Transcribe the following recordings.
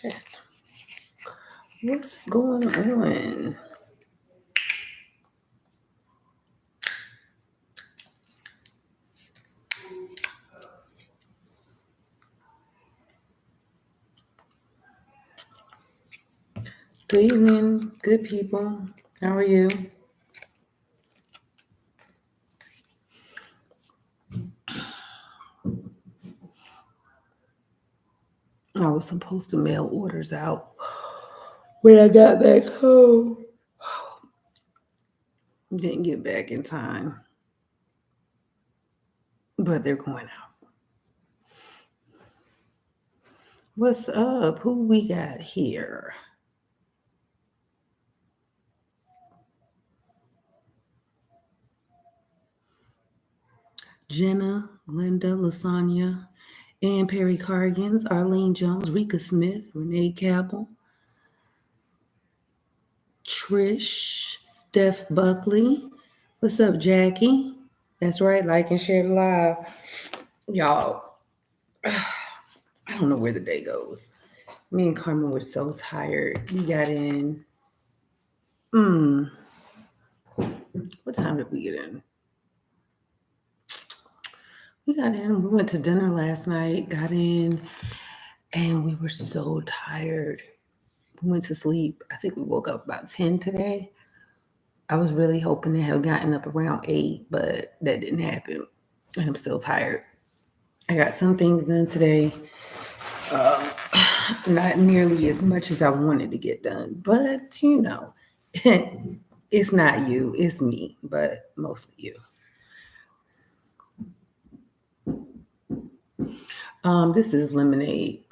Shit. What's going on? Good evening, good people. How are you? I was supposed to mail orders out when I got back home. Didn't get back in time, but they're going out. What's up? Who we got here? Jenna, Linda, Lasagna, Ann Perry Cargans, Arlene Jones, Rika Smith, Renee Cabell, Trish, Steph Buckley. What's up, Jackie? That's right, like and share the live. Y'all, I don't know where the day goes. Me and Carmen were so tired. We got in. Mm, what time did we get in? We got in. We went to dinner last night, got in, and we were so tired. We went to sleep. I think we woke up about 10 today. I was really hoping to have gotten up around 8, but that didn't happen. And I'm still tired. I got some things done today. Um, not nearly as much as I wanted to get done, but it's not you, it's me, but mostly you. This is lemonade.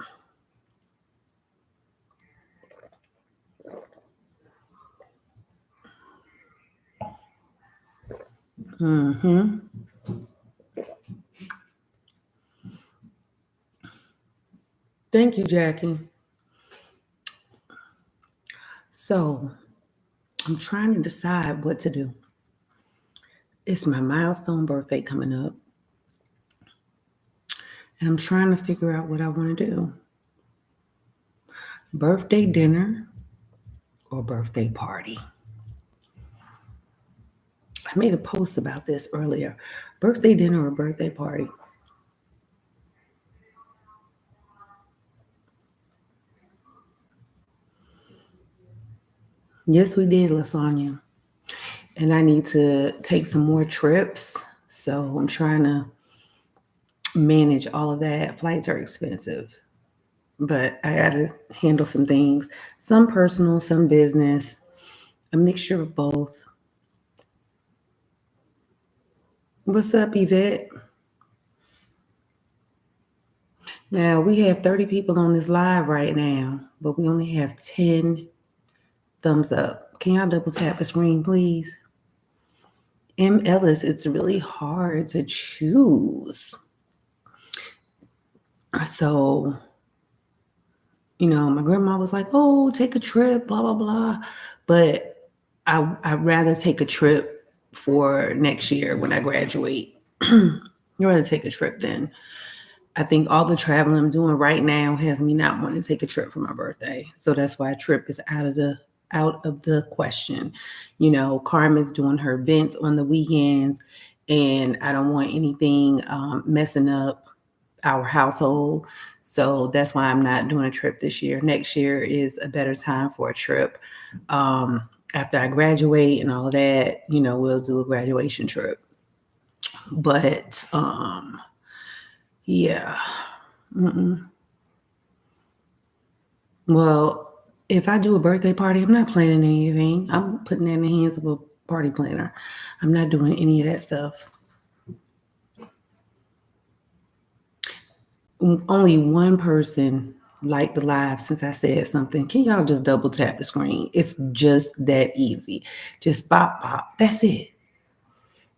Mm-hmm. Thank you, Jackie. So I'm trying to decide what to do. It's my milestone birthday coming up, and I'm trying to figure out what I want to do. Birthday dinner or birthday party? I made a post about this earlier. Birthday dinner or birthday party? Yes, we did, Lasagna. And I need to take some more trips. So I'm trying to manage all of that. Flights are expensive, but I got to handle some things, some personal, some business, a mixture of both. What's up, Yvette? Now we have 30 people on this live right now, but we only have 10 thumbs up. Can y'all double tap the screen, please? M. Ellis, it's really hard to choose. So, my grandma was like, oh, take a trip, blah, blah, blah. But I'd rather take a trip for next year when I graduate. I'd rather take a trip then. I think all the traveling I'm doing right now has me not wanting to take a trip for my birthday. So that's why a trip is out of the question. Carmen's doing her events on the weekends, and I don't want anything messing up our household. So that's why I'm not doing a trip this year. Next year is a better time for a trip. After I graduate and all of that, we'll do a graduation trip. But yeah. Mm-mm. Well, if I do a birthday party, I'm not planning anything. I'm putting that in the hands of a party planner. I'm not doing any of that stuff. Only one person liked the live since I said something. Can y'all just double tap the screen? It's just that easy. Just pop, pop. That's it.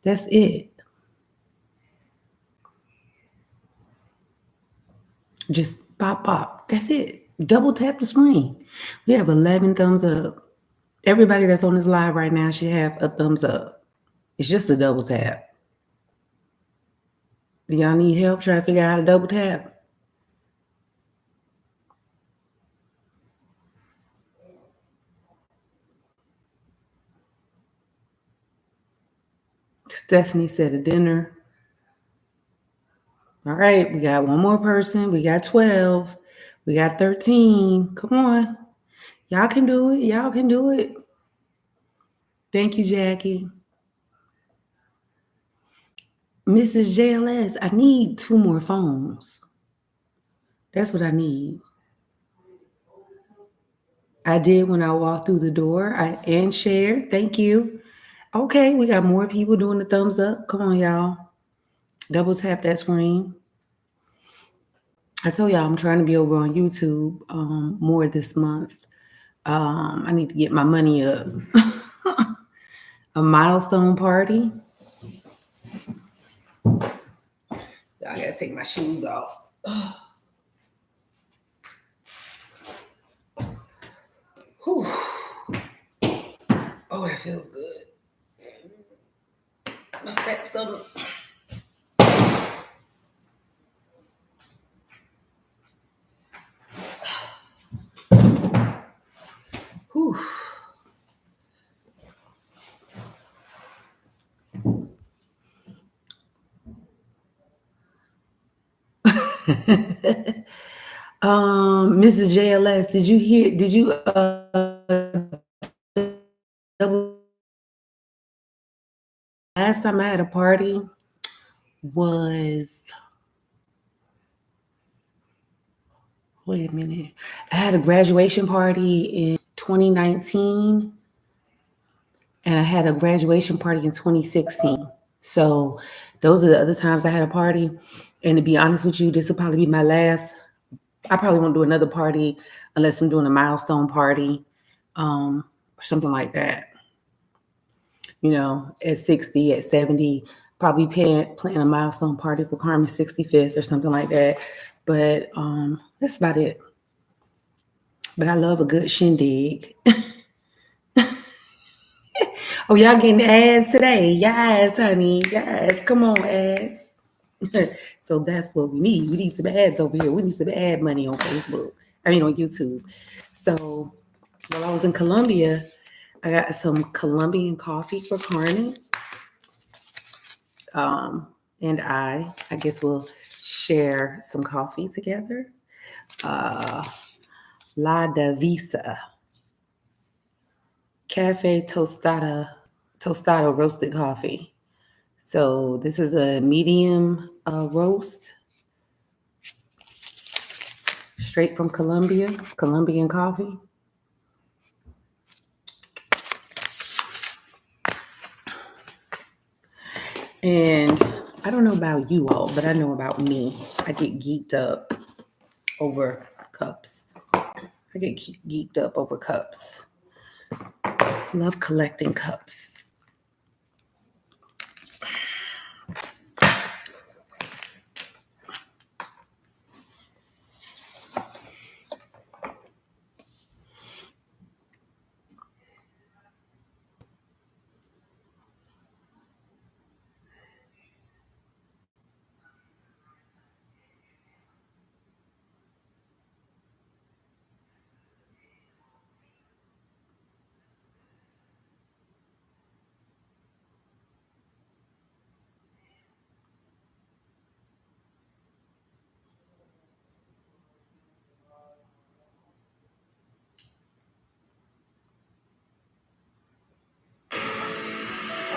That's it. Just pop, pop. That's it. Double tap the screen. We have 11 thumbs up. Everybody that's on this live right now should have a thumbs up. It's just a double tap. Do y'all need help trying to figure out how to double tap? Stephanie said a dinner. All right, we got one more person. We got 12. We got 13. Come on. Y'all can do it. Y'all can do it. Thank you, Jackie. Mrs. JLS, I need two more phones. That's what I need. I did when I walked through the door. I and shared. Thank you. Okay, we got more people doing the thumbs up. Come on, y'all. Double tap that screen. I told y'all I'm trying to be over on YouTube more this month. I need to get my money up. A milestone party. I gotta take my shoes off. Whew. Oh, that feels good. My fat stomach. Whew. Mrs. JLS, did you hear? Did you double? Last time I had a party was, wait a minute. I had a graduation party in 2019, and I had a graduation party in 2016. So those are the other times I had a party. And to be honest with you, this will probably be my last. I probably won't do another party unless I'm doing a milestone party, or something like that. At 60, at 70, probably plan a milestone party for Carmen's 65th or something like that. But that's about it. But I love a good shindig. Oh, y'all getting ads today? Yes, honey. Yes. Come on, ads. So that's what we need. We need some ads over here. We need some ad money on Facebook. I mean, on YouTube. So while I was in Colombia, I got some Colombian coffee for Carmen. And I guess we'll share some coffee together. Uh, La Davisa Cafe Tostada roasted coffee. So this is a medium roast, straight from Colombia, Colombian coffee. And I don't know about you all, but I know about me. I get geeked up over cups. I get geeked up over cups. I love collecting cups.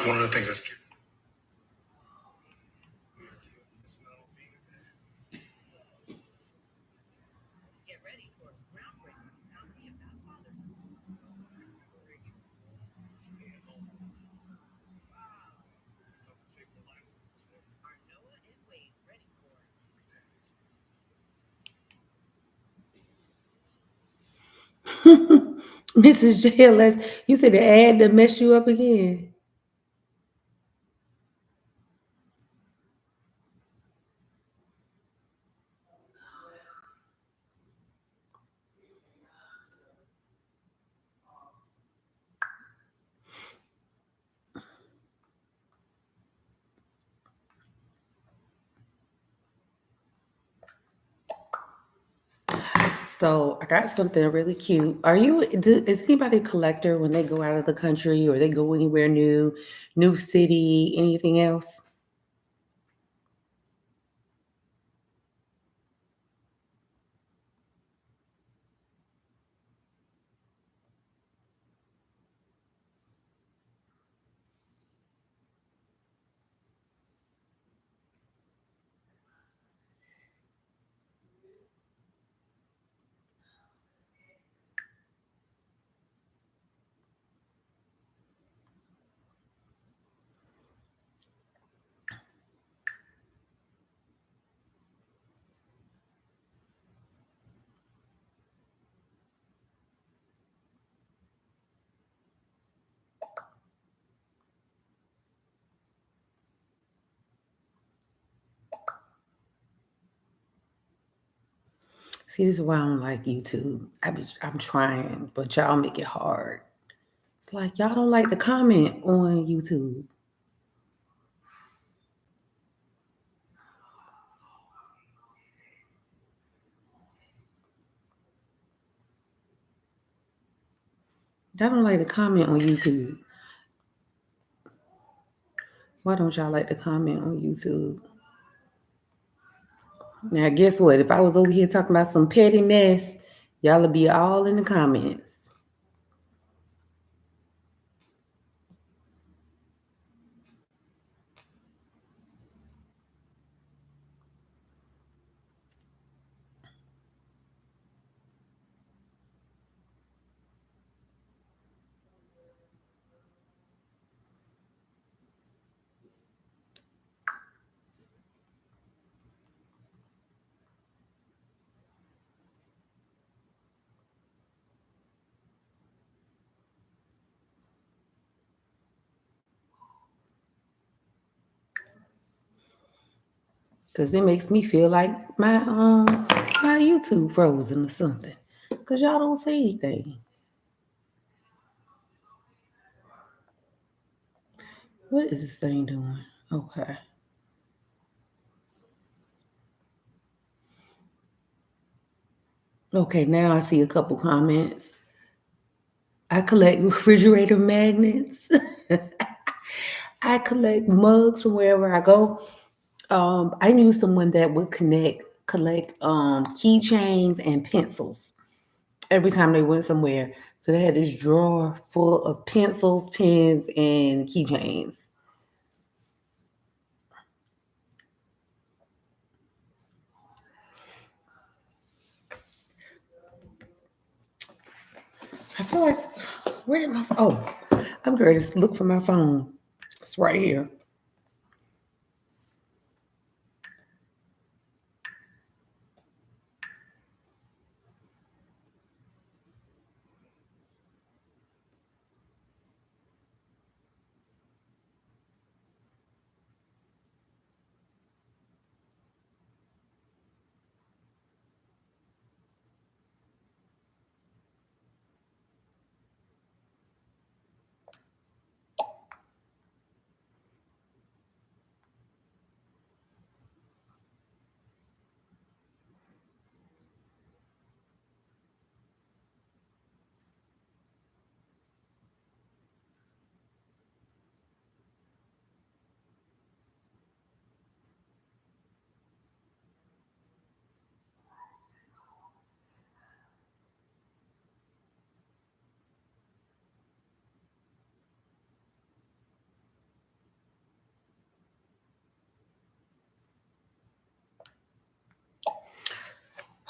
One of the things that's Mrs. JLS, you said the ad that messed you up again. So I got something really cute. Is anybody a collector when they go out of the country or they go anywhere new, new city, anything else? See, this is why I don't like YouTube. I'm trying, but y'all make it hard. It's like y'all don't like to comment on YouTube. Y'all don't like to comment on YouTube. Why don't y'all like to comment on YouTube? Now, guess what? If I was over here talking about some petty mess, y'all would be all in the comments. Cause it makes me feel like my YouTube frozen or something. Cause y'all don't say anything. What is this thing doing? Okay. Okay, now I see a couple comments. I collect refrigerator magnets. I collect mugs from wherever I go. I knew someone that would collect keychains and pencils every time they went somewhere. So they had this drawer full of pencils, pens, and keychains. I feel like where did my I'm going to look for my phone. It's right here.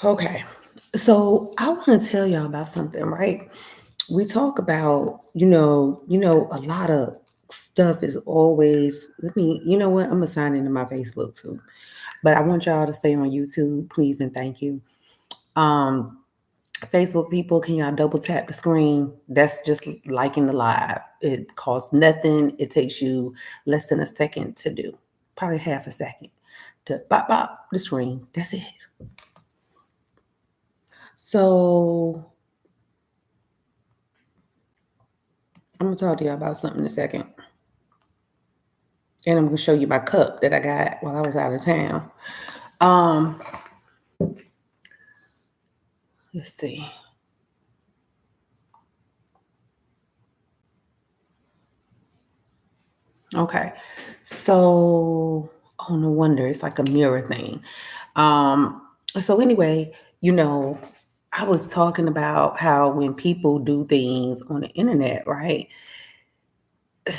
Okay. So I want to tell y'all about something, right? We talk about, a lot of stuff is always, you know what? I'm gonna sign into my Facebook too. But I want y'all to stay on YouTube, please and thank you. Um, Facebook people, can y'all double tap the screen? That's just liking the live. It costs nothing. It takes you less than a second to do, probably half a second to bop bop the screen. That's it. So I'm gonna talk to y'all about something in a second, and I'm gonna show you my cup that I got while I was out of town. Um, Let's see. Okay. So, oh, no wonder it's like a mirror thing. Um, so anyway, you know, I was talking about how when people do things on the internet, right,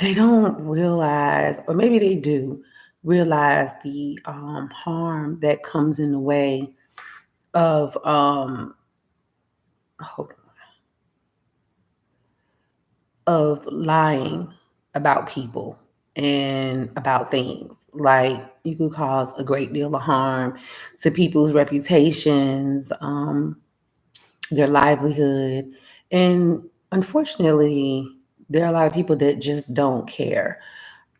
they don't realize, or maybe they do realize the harm that comes in the way of hold on, of lying about people and about things. Like you could cause a great deal of harm to people's reputations, their livelihood, and unfortunately, there are a lot of people that just don't care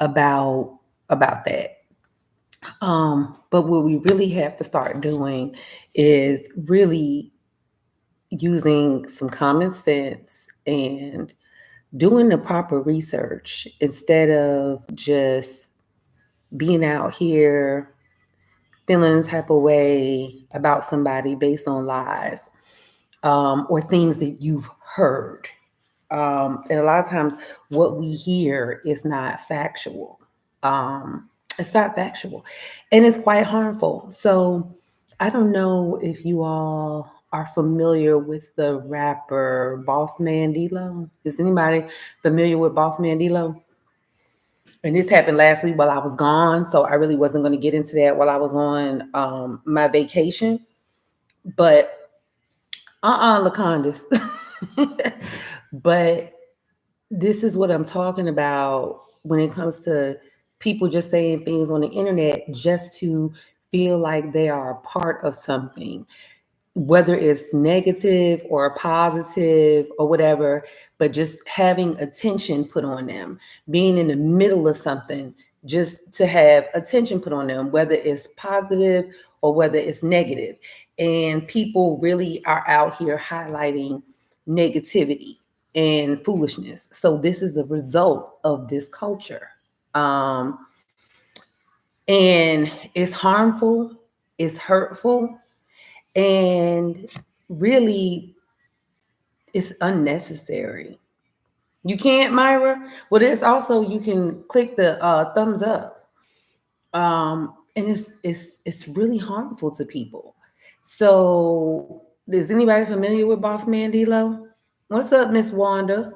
about that. But what we really have to start doing is really using some common sense and doing the proper research instead of just being out here feeling a type of way about somebody based on lies, or things that you've heard. And a lot of times, what we hear is not factual. Um, it's not factual, and it's quite harmful. So, I don't know if you all are familiar with the rapper Boss Mandelo. Is anybody familiar with Boss Mandelo? And this happened last week while I was gone, so I really wasn't going to get into that while I was on my vacation. But Lacondas. But this is what I'm talking about when it comes to people just saying things on the internet just to feel like they are a part of something, whether it's negative or positive or whatever, but just having attention put on them, being in the middle of something just to have attention put on them, whether it's positive or whether it's negative. And people really are out here highlighting negativity and foolishness. So this is a result of this culture. Um, and it's harmful, it's hurtful, and really it's unnecessary. You can't, Myra. Well, there's also you can click the thumbs up, and it's really harmful to people. So, is anybody familiar with Boss Man D'Lo? What's up, Miss Wanda?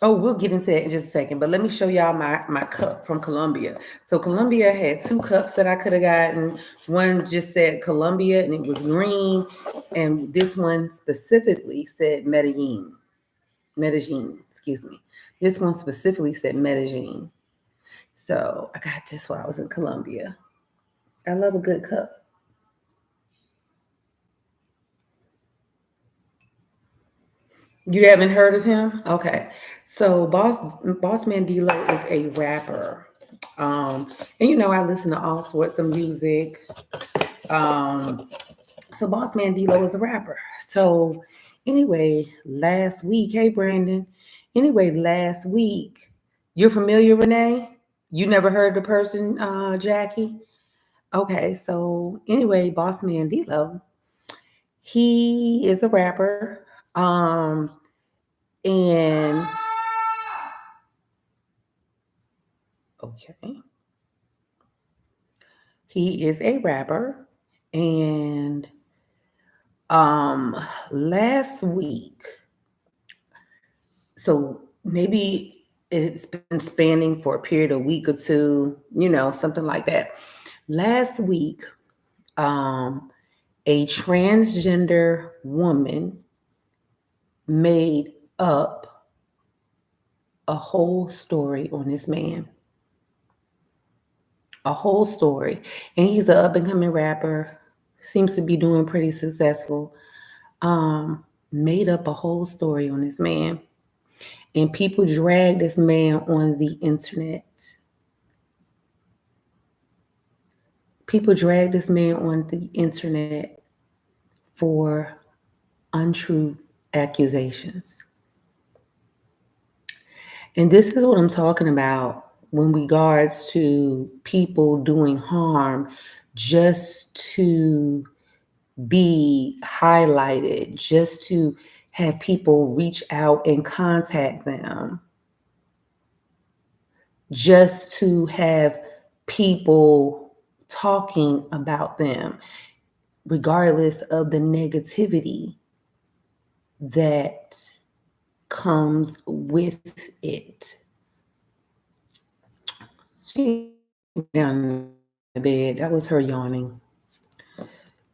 Oh, we'll get into that in just a second, but let me show y'all my cup from Colombia. So Colombia had two cups that I could have gotten. One just said Colombia and it was green, and this one specifically said Medellin. Medellin, excuse me. This one specifically said Medellin. So I got this while I was in Colombia. I love a good cup. You haven't heard of him? Okay. So Boss Mandelo is a rapper. And you know, I listen to all sorts of music. Um, so Boss Mandelo is a rapper. So anyway, last week, hey Brandon. Anyway, last week, you're familiar, Renee? You never heard the person, Jackie? Okay, so anyway, Boss Mandelo, he is a rapper. And okay, he is a rapper. And um last week, so maybe it's been spanning for a period of a week or two, something like that. Last week, um, a transgender woman made up a whole story on this man, a whole story. And he's an up and coming rapper, seems to be doing pretty successful. Made up a whole story on this man. And people drag this man on the internet. People drag this man on the internet for untrue accusations. And this is what I'm talking about when regards to people doing harm just to be highlighted, just to have people reach out and contact them, just to have people talking about them, regardless of the negativity that comes with it. She down in the bed. That was her yawning.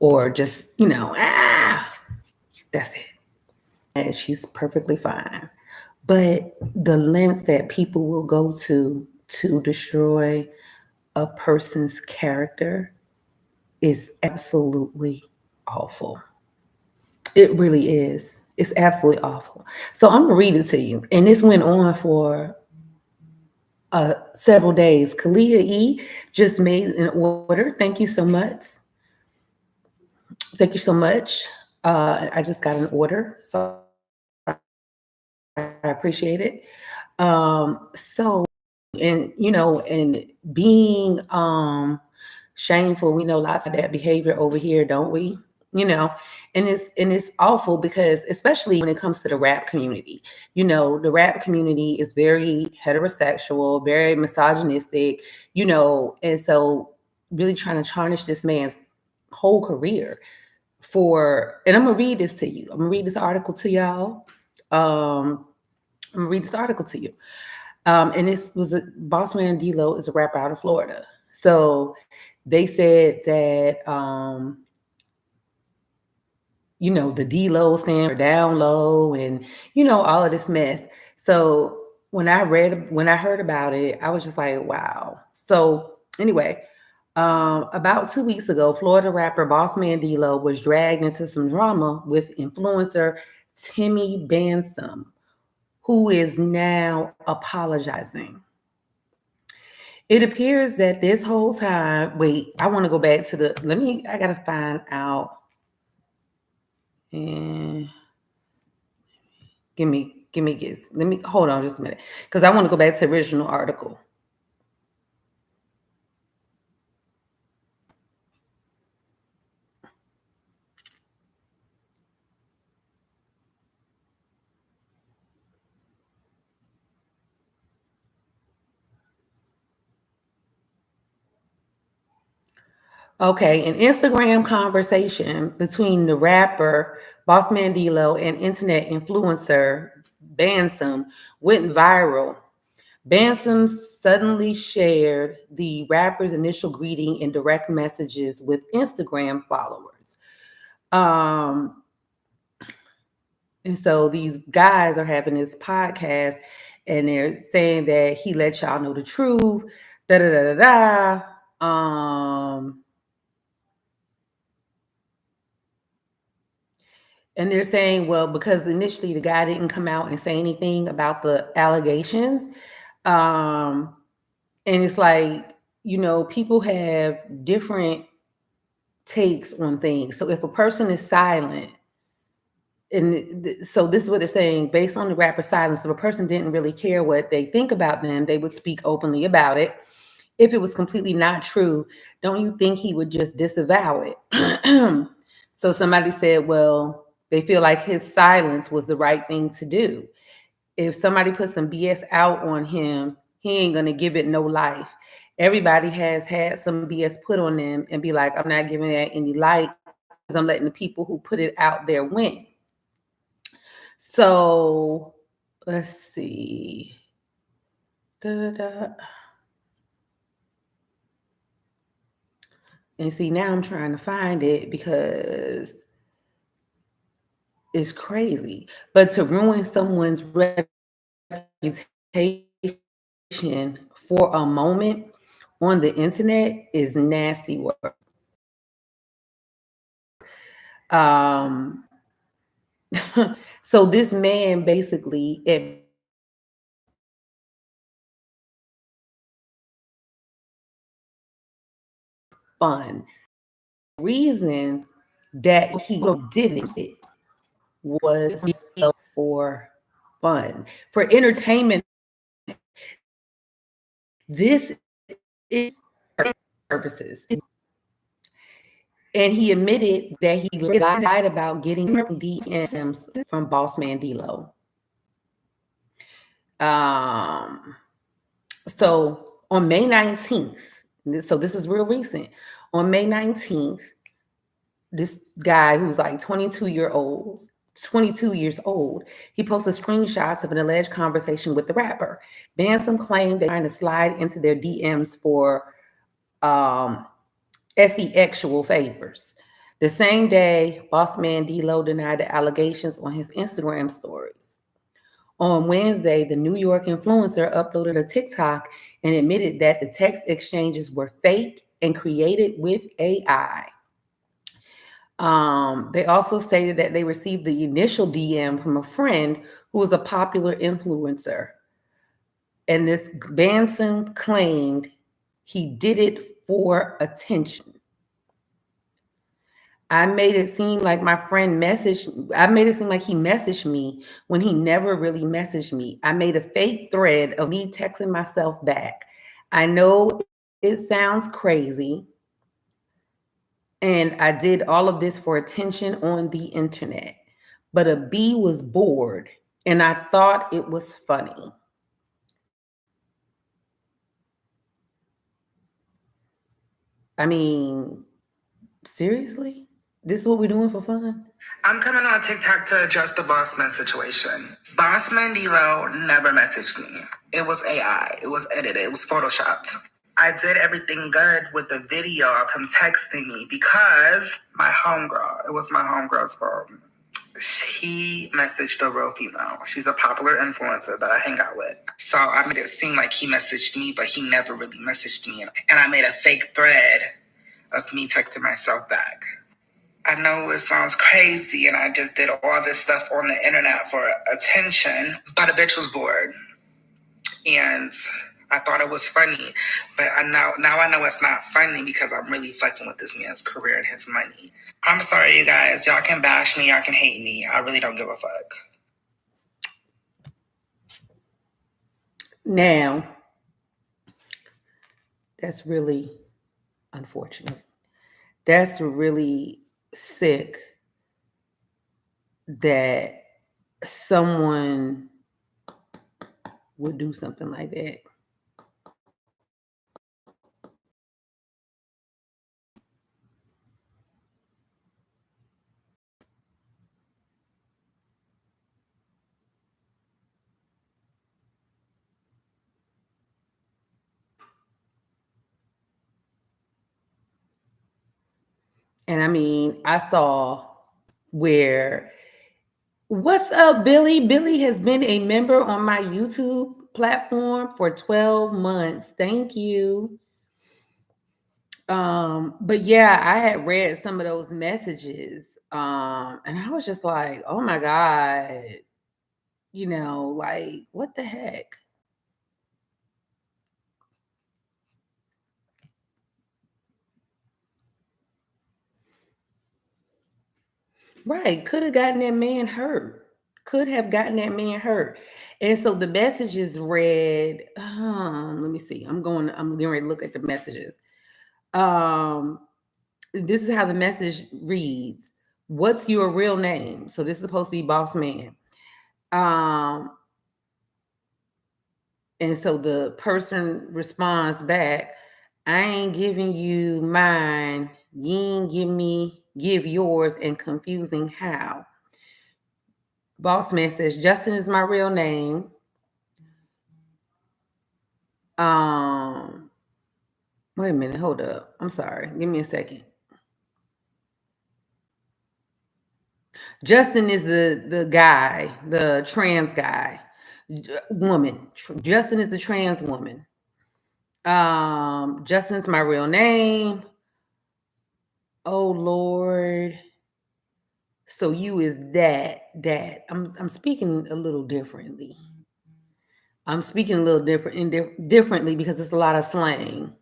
Or just, that's it. And she's perfectly fine. But the lengths that people will go to destroy a person's character is absolutely awful. It really is. It's absolutely awful. So I'm gonna read it to you. And this went on for several days. Kalia E just made an order. Thank you so much. Thank you so much. I just got an order, so I appreciate it. So, and being shameful, we know lots of that behavior over here, don't we? You know, and it's awful because especially when it comes to the rap community, the rap community is very heterosexual, very misogynistic, and so really trying to tarnish this man's whole career for, and I'm gonna read this to you. I'm gonna read this article to y'all. Um, I'm gonna read this article to you. And this was Boss Mandelo is a rapper out of Florida. So they said that the D-Low stand for down low, and all of this mess. So when I heard about it, I was just like, wow. So anyway, about 2 weeks ago, Florida rapper Boss Mandelo was dragged into some drama with influencer Timmy Bansom, who is now apologizing. It appears that this whole time, wait, I want to go back to I gotta find out. And give me guess. Let me hold on just a minute. Because I want to go back to the original article. Okay, an Instagram conversation between the rapper Boss Mandilo and internet influencer Bansom went viral. Bansom suddenly shared the rapper's initial greeting in direct messages with Instagram followers. Um, and so these guys are having this podcast and they're saying that he let y'all know the truth, da da da da da. And they're saying, well, because initially the guy didn't come out and say anything about the allegations. Um, and it's like, people have different takes on things. So if a person is silent, so this is what they're saying, based on the rapper's silence, if a person didn't really care what they think about them, they would speak openly about it. If it was completely not true, don't you think he would just disavow it? So somebody said, well, they feel like his silence was the right thing to do. If somebody puts some BS out on him, he ain't gonna give it no life. Everybody has had some BS put on them and be like, I'm not giving that any light because I'm letting the people who put it out there win. So let's see. Da, da, da. And see, now I'm trying to find it because it's crazy. But to ruin someone's reputation for a moment on the internet is nasty work. Um, so this man basically fun. Reason that he did it was for fun, for entertainment. This is purposes. And he admitted that he lied about getting DMs from Boss Mandelo. Um, so on May 19th, so this is real recent. On May 19th, this guy who's like 22 years old, he posted screenshots of an alleged conversation with the rapper. Bansom claimed they're trying to slide into their DMs for um, sexual favors. The same day, Boss Man D-Lo denied the allegations on his Instagram stories. On Wednesday, the New York influencer uploaded a TikTok and admitted that the text exchanges were fake and created with AI. They also stated that they received the initial DM from a friend who was a popular influencer. And this Banson claimed he did it for attention. I made it seem like my friend messaged, I made it seem like he messaged me when he never really messaged me. I made a fake thread of me texting myself back. I know it sounds crazy. And I did all of this for attention on the internet. But a bee was bored and I thought it was funny. I mean, seriously? This is what we're doing for fun? I'm coming on TikTok to address the Boss Man situation. Boss Mandelo never messaged me. It was AI. It was edited. It was photoshopped. I did everything good with the video of him texting me because my homegirl, it was my homegirl's phone. He messaged a real female. She's a popular influencer that I hang out with. So I made it seem like he messaged me, but he never really messaged me. And I made a fake thread of me texting myself back. I know it sounds crazy, and I just did all this stuff on the internet for attention, but a bitch was bored, and I thought it was funny, but now I know it's not funny because I'm really fucking with this man's career and his money. I'm sorry, you guys. Y'all can bash me, y'all can hate me. I really don't give a fuck. Now, that's really unfortunate. That's really sick that someone would do something like that. And I mean, I saw where, what's up, Billy? Billy has been a member on my YouTube platform for 12 months. Thank you. But yeah, I had read some of those messages. And I was just like, oh my God, like what the heck? Right. Could have gotten that man hurt. Could have gotten that man hurt. And so the messages read, let me see. I'm getting ready to look at the messages. Um, this is how the message reads. What's your real name? So this is supposed to be Boss Man. Um, and so the person responds back, I ain't giving you mine. You ain't give yours, and confusing how. Boss Man says, Justin is my real name. Wait a minute, hold up. I'm sorry. Give me a second. Justin is the guy, the trans guy. Woman. Justin is the trans woman. Justin's my real name. Oh Lord. So you is that. I'm speaking a little differently. I'm speaking a little differently because it's a lot of slang.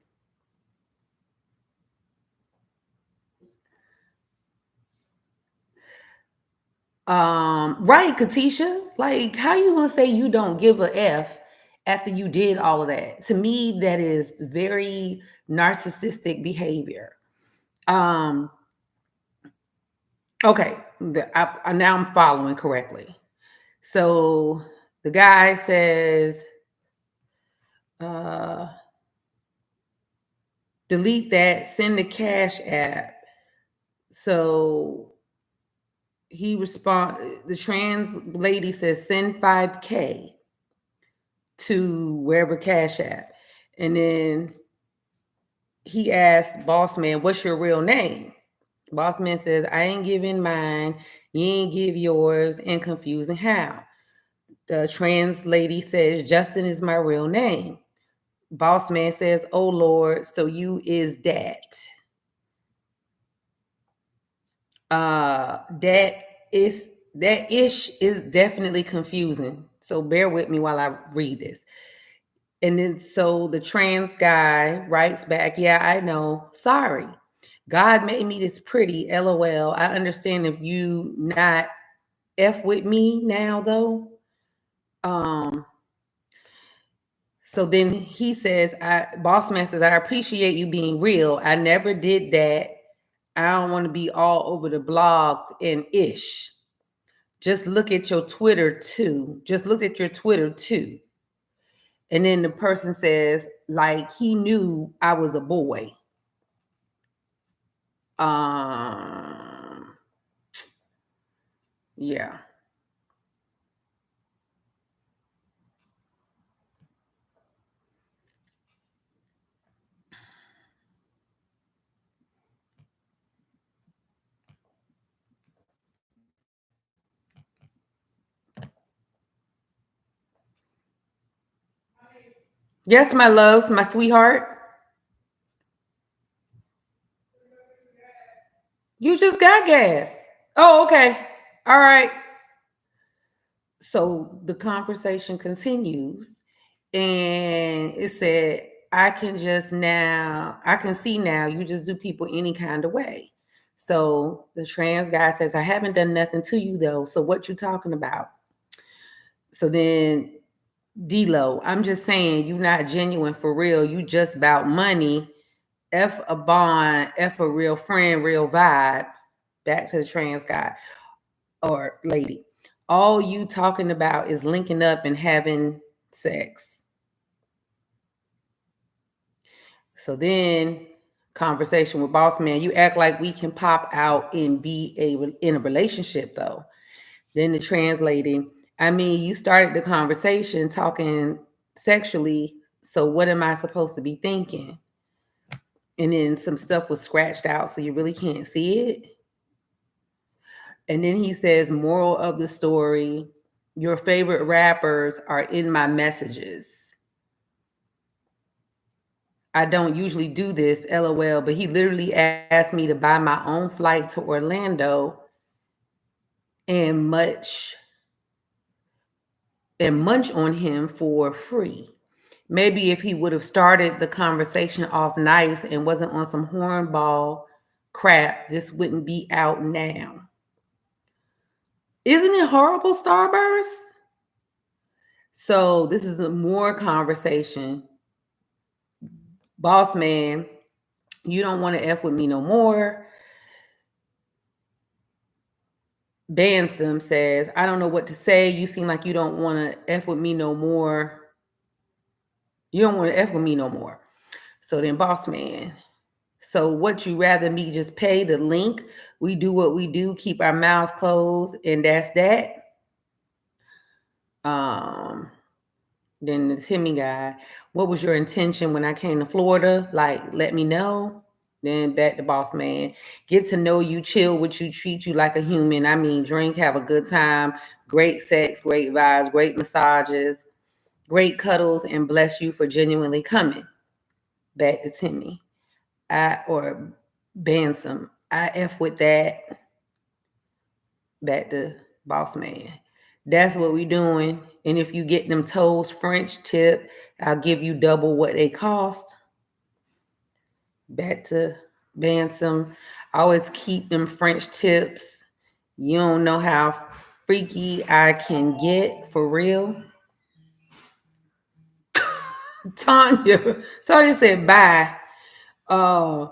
Right, Katisha. Like, how you gonna say you don't give a F after you did all of that? To me, that is very narcissistic behavior. Um, Okay, now I'm following correctly. So the guy says, uh, delete that, send the cash app. So the trans lady says, send 5K to wherever cash app. And then he asked Boss Man, what's your real name? Boss Man says, I ain't giving mine, you ain't give yours, and confusing how. The trans lady says, Justin is my real name. Boss Man says, oh Lord, so you is that. That is that ish is definitely confusing. So bear with me while I read this. And then so the trans guy writes back, yeah, I know. Sorry. God made me this pretty. LOL. I understand if you not F with me now though. Um so then he says, Boss Man says, I appreciate you being real. I never did that. I don't want to be all over the blogs and ish. Just look at your Twitter too. Just look at your Twitter too. And then the person says, like he knew I was a boy. Um, yeah. Yes, my loves, my sweetheart. You just got gas. Oh, okay. All right. So the conversation continues, and it said, I can see now you just do people any kind of way. So the trans guy says, I haven't done nothing to you though. So what you talking about? So then D-Lo, I'm just saying you not genuine for real. You just about money. F a bond, F a real friend, real vibe. Back to the trans guy or lady. All you talking about is linking up and having sex. So then conversation with boss man, you act like we can pop out and in a relationship though. Then the translating, I mean, you started the conversation talking sexually, so what am I supposed to be thinking? And then some stuff was scratched out, so you really can't see it. And then he says, moral of the story, your favorite rappers are in my messages. I don't usually do this, LOL, but he literally asked me to buy my own flight to Orlando and munch on him for free. Maybe if he would have started the conversation off nice and wasn't on some hornball crap, this wouldn't be out now. Isn't it horrible, Starburst? So this is a more conversation. Boss man, you don't want to F with me no more. Bansom says, I don't know what to say. You seem like you don't want to F with me no more. You don't want to F with me no more. So then boss man, so what you rather me just pay the link? We do what we do, keep our mouths closed, and that's that. Um, then the Timmy guy, what was your intention when I came to Florida? Like, let me know. Then back to boss man, get to know you, chill with you, treat you like a human. I mean, drink, have a good time, great sex, great vibes, great massages, great cuddles, and bless you for genuinely coming. Back to Timmy. Or Bansom. I F with that. Back to boss man. That's what we doing. And if you get them toes French tip, I'll give you double what they cost. Back to Bansom. I always keep them French tips. You don't know how freaky I can get for real. Tanya said bye. Uh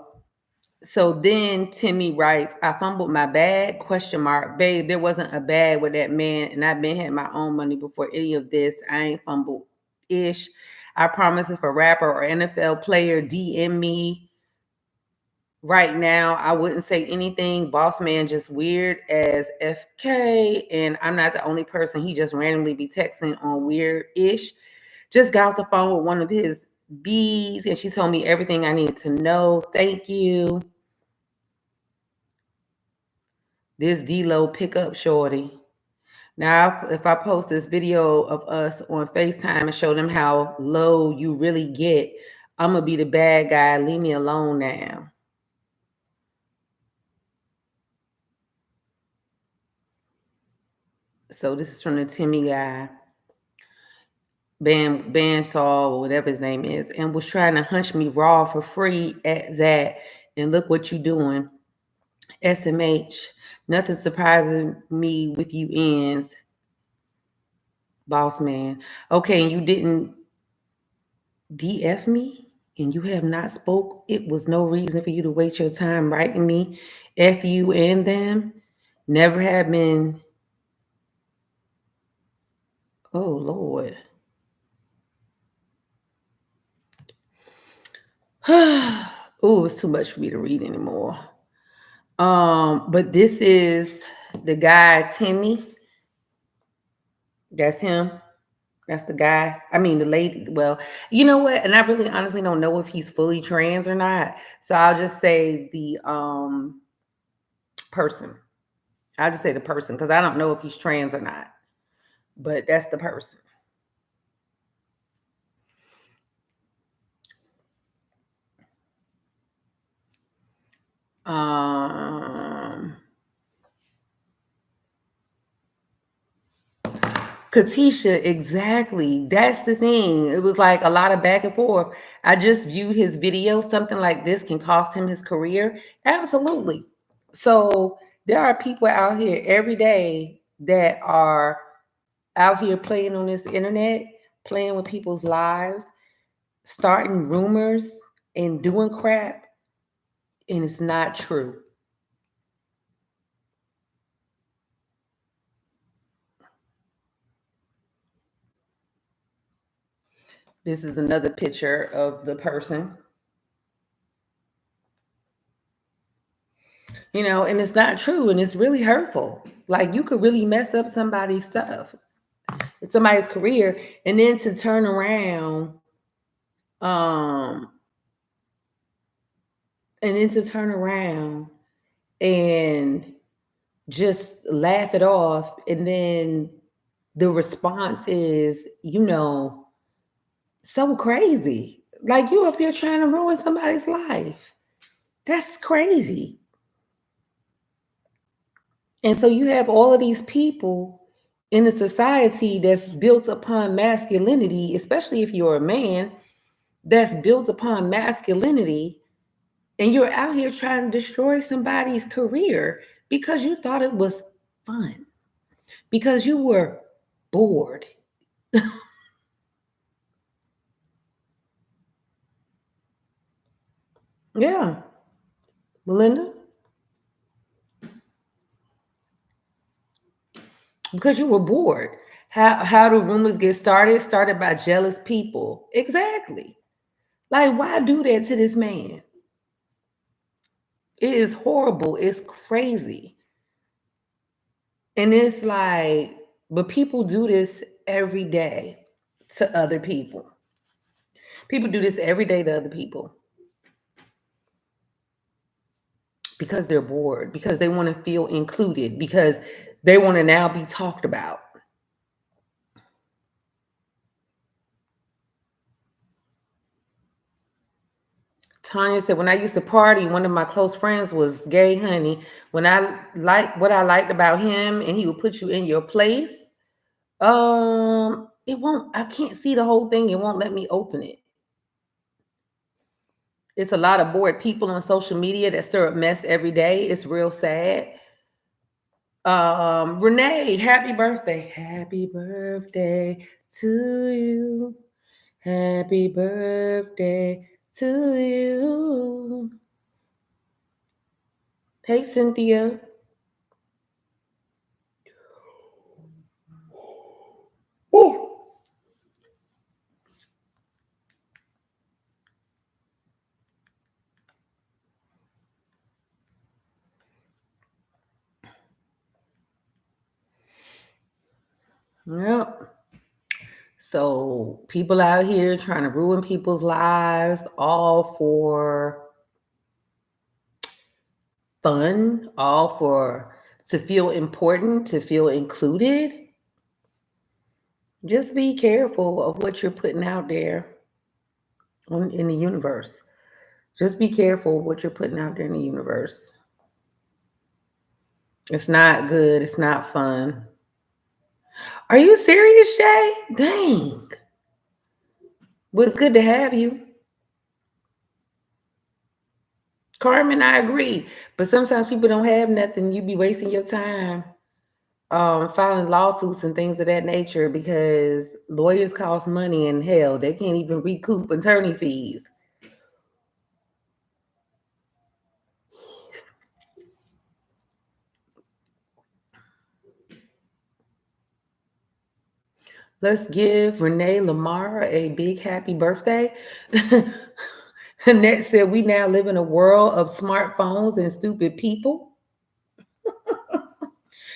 So then Timmy writes, I fumbled my bag, question mark. Babe, there wasn't a bag with that man, and I've been had my own money before any of this. I ain't fumbled ish. I promise if a rapper or NFL player DM me right now, I wouldn't say anything. Boss man just weird as FK, and I'm not the only person he just randomly be texting on weird-ish. Just got off the phone with one of his bees, and she told me everything I need to know. Thank you. This D-Lo pickup shorty. Now, if I post this video of us on FaceTime and show them how low you really get, I'm going to be the bad guy. Leave me alone now. So this is from the Timmy guy, Bandsaw, or whatever his name is, and was trying to hunch me raw for free at that. And look what you doing. SMH. Nothing surprising me with you ends. Boss man. Okay, and you didn't DF me and you have not spoke, it was no reason for you to waste your time writing me. F you and them. Never have been. Oh Lord. Oh, it's too much for me to read anymore. But this is the guy, Timmy. That's him. That's the guy. I mean, the lady. Well, you know what? And I really honestly don't know if he's fully trans or not. So I'll just say the person. I'll just say the person because I don't know if he's trans or not. But that's the person. Katisha, exactly. That's the thing. It was like a lot of back and forth. I just viewed his video. Something like this can cost him his career. Absolutely. So there are people out here every day that are out here playing on this internet, playing with people's lives, starting rumors and doing crap, and it's not true. This is another picture of the person. And it's not true, and it's really hurtful. Like, you could really mess up somebody's stuff, somebody's career, and then to turn around, um, and just laugh it off, and then the response is, so crazy. Like, you up here trying to ruin somebody's life. That's crazy. And so you have all of these people in a society that's built upon masculinity, especially if you're a man, that's built upon masculinity, and you're out here trying to destroy somebody's career because you thought it was fun, because you were bored. Yeah. Melinda? Because you were bored. How do rumors get started? Started by jealous people. Exactly. Like, why do that to this man? It is horrible. It's crazy. And it's like, but people do this every day to other people. People do this every day to other people because they're bored, because they want to feel included, because they want to now be talked about. Tanya said, when I used to party, one of my close friends was gay, honey. When I like what I liked about him, and he would put you in your place. It won't, I can't see the whole thing. It won't let me open it. It's a lot of bored people on social media that stir up mess every day. It's real sad. Renee, happy birthday. Happy birthday to you. Happy birthday to you. Hey, Cynthia. Ooh. Yep. So people out here trying to ruin people's lives, all for fun, all for to feel important, to feel included. Just be careful of what you're putting out there in the universe. Just be careful what you're putting out there in the universe. It's not good. It's not fun. Are you serious, Jay? Dang. Well, it's good to have you. Carmen, I agree. But sometimes people don't have nothing. You be wasting your time filing lawsuits and things of that nature because lawyers cost money and hell, they can't even recoup attorney fees. Let's give Renee Lamar a big happy birthday. Annette said, we now live in a world of smartphones and stupid people,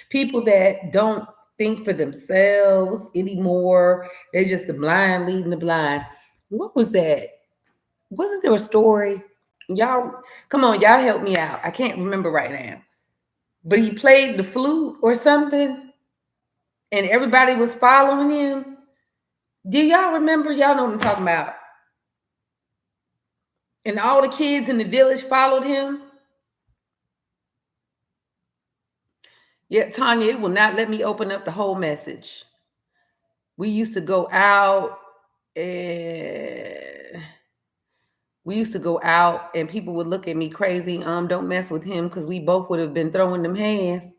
people that don't think for themselves anymore. They're just the blind leading the blind. What was that? Wasn't there a story? Y'all, come on, y'all help me out. I can't remember right now. But he played the flute or something, and everybody was following him. Do y'all remember? Y'all know what I'm talking about. And all the kids in the village followed him. Yeah, Tanya, it will not let me open up the whole message. We used to go out and people would look at me crazy. Don't mess with him because we both would have been throwing them hands.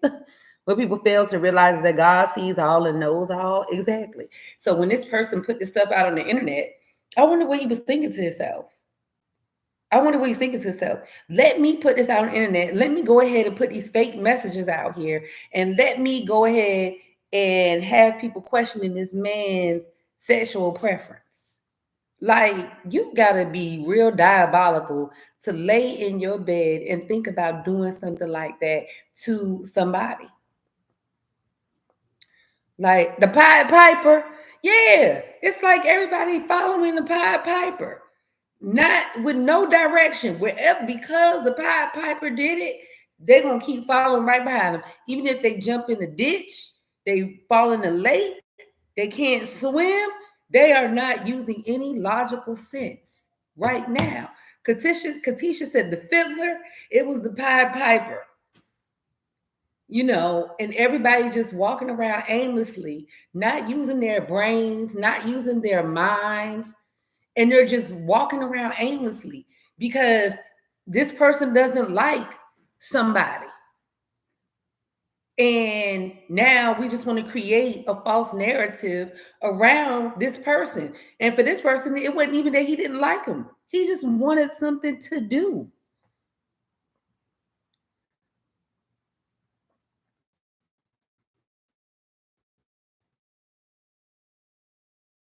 What people fail to realize is that God sees all and knows all. Exactly. So when this person put this stuff out on the internet, I wonder what he was thinking to himself. I wonder what he's thinking to himself. Let me put this out on the internet. Let me go ahead and put these fake messages out here. And let me go ahead and have people questioning this man's sexual preference. Like, you gotta be real diabolical to lay in your bed and think about doing something like that to somebody. Like the Pied Piper. Yeah, it's like everybody following the Pied Piper. Not with no direction. Wherever, because the Pied Piper did it, they're gonna keep following right behind them. Even if they jump in the ditch, they fall in the lake, they can't swim, they are not using any logical sense right now. Katisha said the fiddler, it was the Pied Piper. And everybody just walking around aimlessly, not using their brains, not using their minds, and they're just walking around aimlessly because this person doesn't like somebody. And now we just want to create a false narrative around this person. And for this person, it wasn't even that he didn't like him. He just wanted something to do.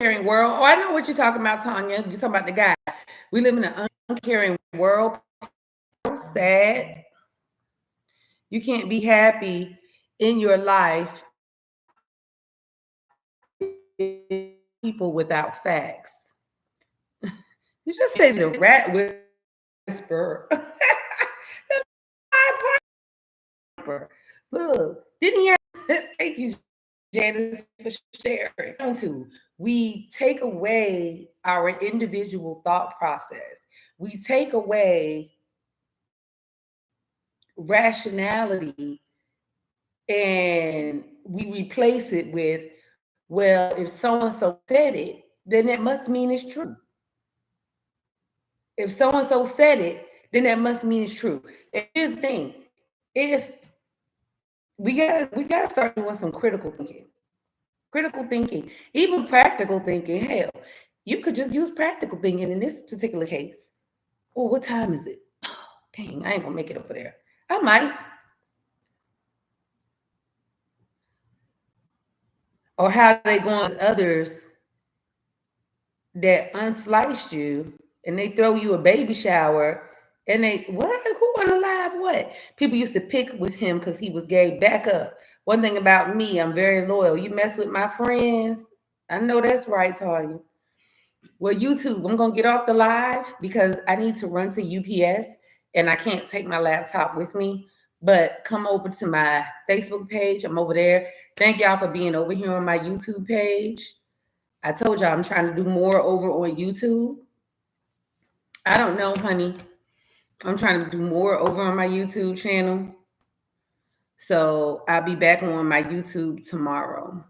Uncaring world. Oh, I know what you're talking about, Tanya. You're talking about the guy. We live in an uncaring world. Sad. You can't be happy in your life people without facts. You just say the rat whisperer. Look, didn't he have thank you, Janice, for sharing. We take away our individual thought process. We take away rationality and we replace it with, well, if so and so said it, then that must mean it's true. If so and so said it, then that must mean it's true. And here's the thing: if we gotta start doing some critical thinking, even practical thinking. Hell, you could just use practical thinking in this particular case. Well, what time is it? Oh, dang, I ain't gonna make it over there. I might. Or how they going with others that unsliced you and they throw you a baby shower and they what? Who on the live what? People used to pick with him because he was gay. Back up. One thing about me, I'm very loyal. You mess with my friends, I know that's right, Tanya. Well, YouTube, I'm gonna get off the live because I need to run to UPS and I can't take my laptop with me. But come over to my Facebook page. I'm over there. Thank y'all for being over here on my YouTube page. I told y'all I'm trying to do more over on YouTube. I don't know, honey. I'm trying to do more over on my YouTube channel. So I'll be back on my YouTube tomorrow.